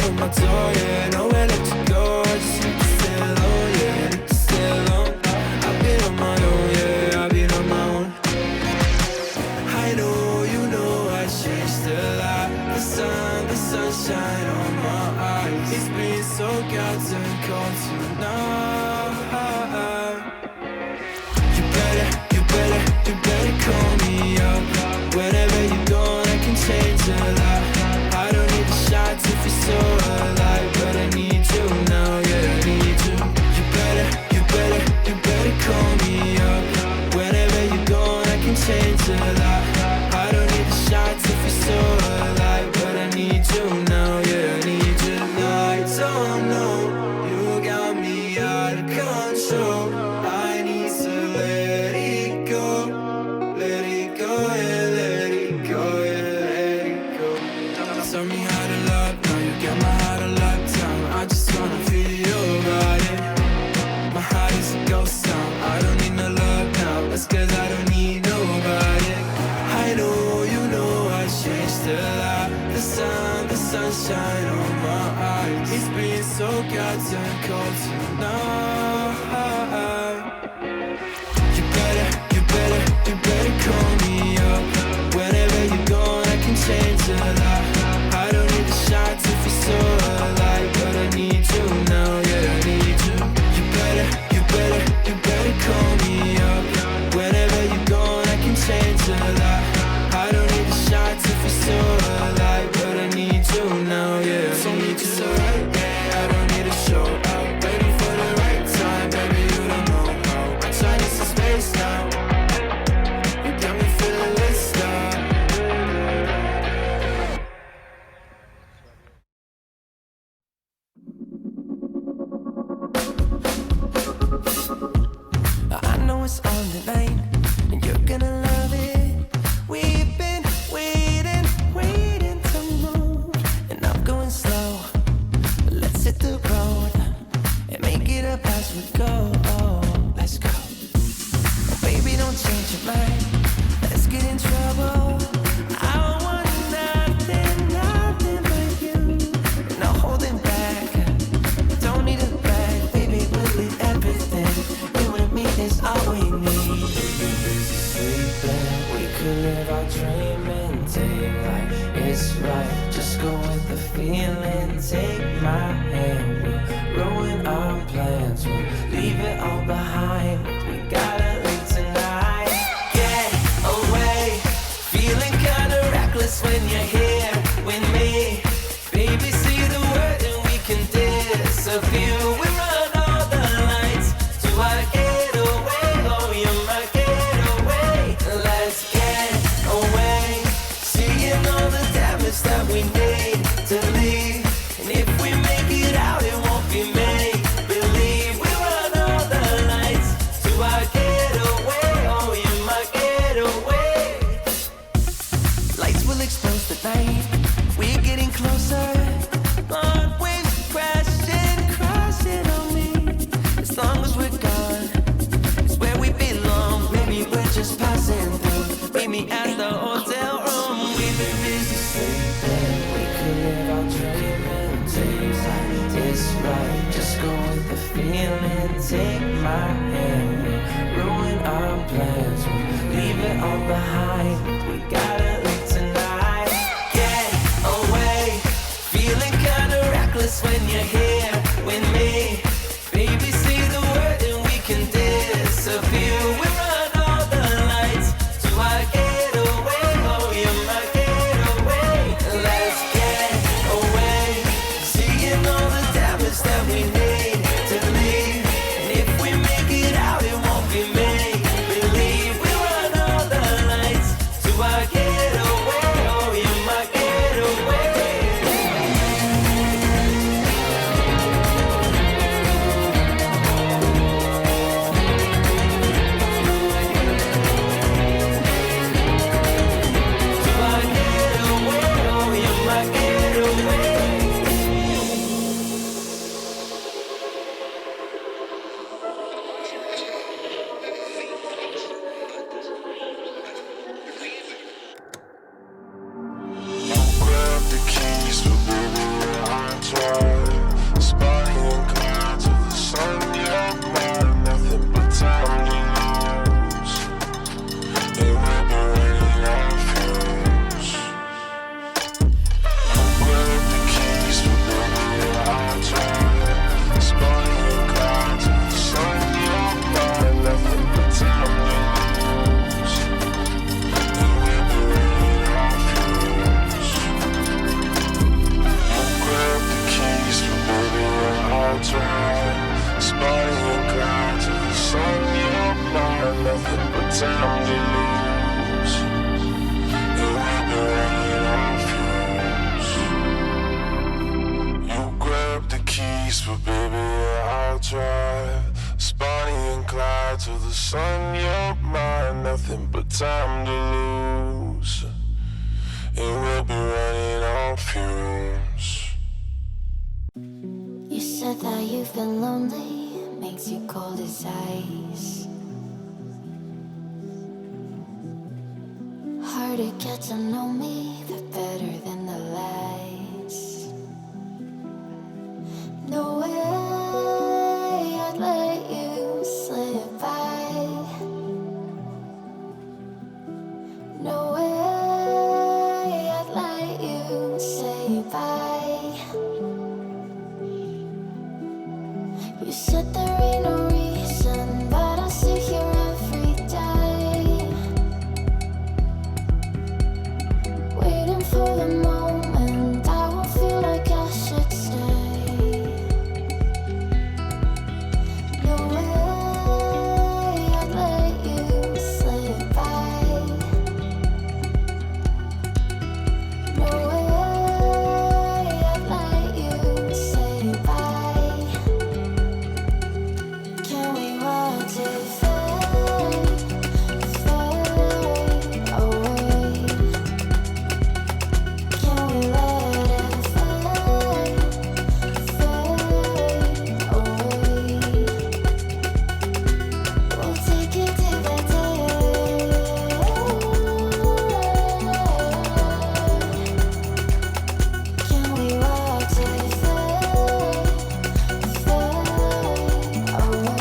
on my door, yeah. Nowhere left to go, I just need to stay alone, yeah. Need to stay alone. I've been on my own, yeah. I've been on my own. I know, you know, I changed a lot. The sunshine on my eyes. It's been so goddamn cold tonight. You better call me up. Whenever you're gone, I can change a lot. I don't need the shots if you're so alive, but I need you now, yeah, I need you. You better call me up. Whenever you're gone, I can change a lot. I don't need the shots if you're so alive, but I need you now, yeah, I need you now. I don't know, you got me out of control. I need to let it go, let it go, yeah, let it go, yeah, let it go. Tell me how to love, now you got my heart a lifetime. I just wanna feel your body. My heart is a ghost town. I don't need no love now, that's cause I don't need nobody. I know, you know, I changed a lot. The sunshine on my eyes. It's been so goddamn cold tonight. You better call me up. Whenever you're gone, I can change a lot. I don't need the shots if you're so alive, but I need you now, yeah, I need you. You better call me up. Whenever you're gone, I can change a lot. I don't need the shots if you're so alive, but I need you now, yeah, I need you. So right, yeah, I don't need a show out. Waiting for the right time, baby, you don't know how. I try to some space now. You got me feeling lit now. I know it's on the line, and you're gonna love it. We've been waiting to move, and I'm going slow. Let's hit the road and make it up as we go. Let's go. Oh, baby, don't change your mind. Let's get in trouble. I want nothing but you. No holding back. Don't need a bag, baby. We'll leave everything. You and me is all we need. Sleeping, we could live our dream and take like it's right. Just go with the feeling. Take my hand, we'll ruin our plans. We'll leave it all behind. We gotta leave tonight. Get away, feeling kinda reckless when you're here with me. Baby, see the word and we can disappear. We run all the lights to our getaway. Oh, you're my getaway. Let's get away, seeing all the damage that we need to leave. And if we make it out, it won't be make believe. We run all the lights to our getaway. Oh, you're my getaway. Lights will expose the night. We're getting closer. Blood waves crashing on me. As long as we're gone, it's where we belong. Maybe we're just passing through. Meet me at the hotel room. We've been busy sleeping. We could live our dream and days like this right. Just go with the feeling. Take my hand. We'll ruin our plans. We'll leave it all behind. We gotta leave tonight. Get away, feeling kinda reckless when you're here with me. Baby, see the word and we can disappear. We run all the lights to our getaway. Oh, you're my getaway. Let's get away, seeing all the damage that we need to leave. And if we make it out, it won't be make believe. We run all the lights to our getaway. Oh, you're my getaway. time to lose. And we'll be running on fumes. You grab the keys, but baby, I'll drive. Bonnie and Clyde till the sun, you're mine. Nothing but time to lose. And we'll be running on fumes. You said that you've been lonely, makes you cold as ice. Hard to get to know me, but better than the lies. No way I'd let you slip by. No way I'd let you say bye. You said there ain't no reason, but I sit here every day, waiting for the moment I will feel like I should stay. No way I'd let you slip by. No way I'd let you say bye. Can we watch it fade, fade away? Can we let it fade, fade away? We'll take it day by day. Can we watch it fade, fade away?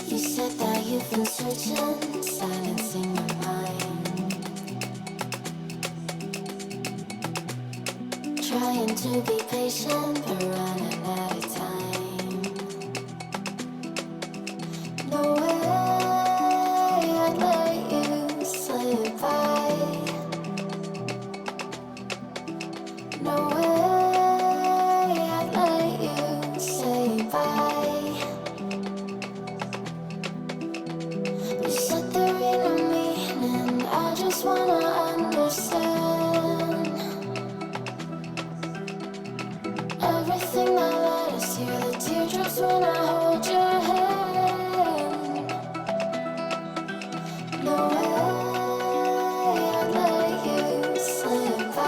You said that you've been searching, silencing your mind, trying to be patient, but running out of time. No way I'd let you slip by. No way I'd let you say bye. You said there ain't no meaning, I just wanna understand everything that led us here, the teardrops when I hold your hand. No way I'd let you slip by.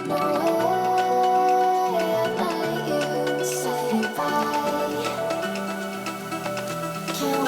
No way I'd let you say bye. Can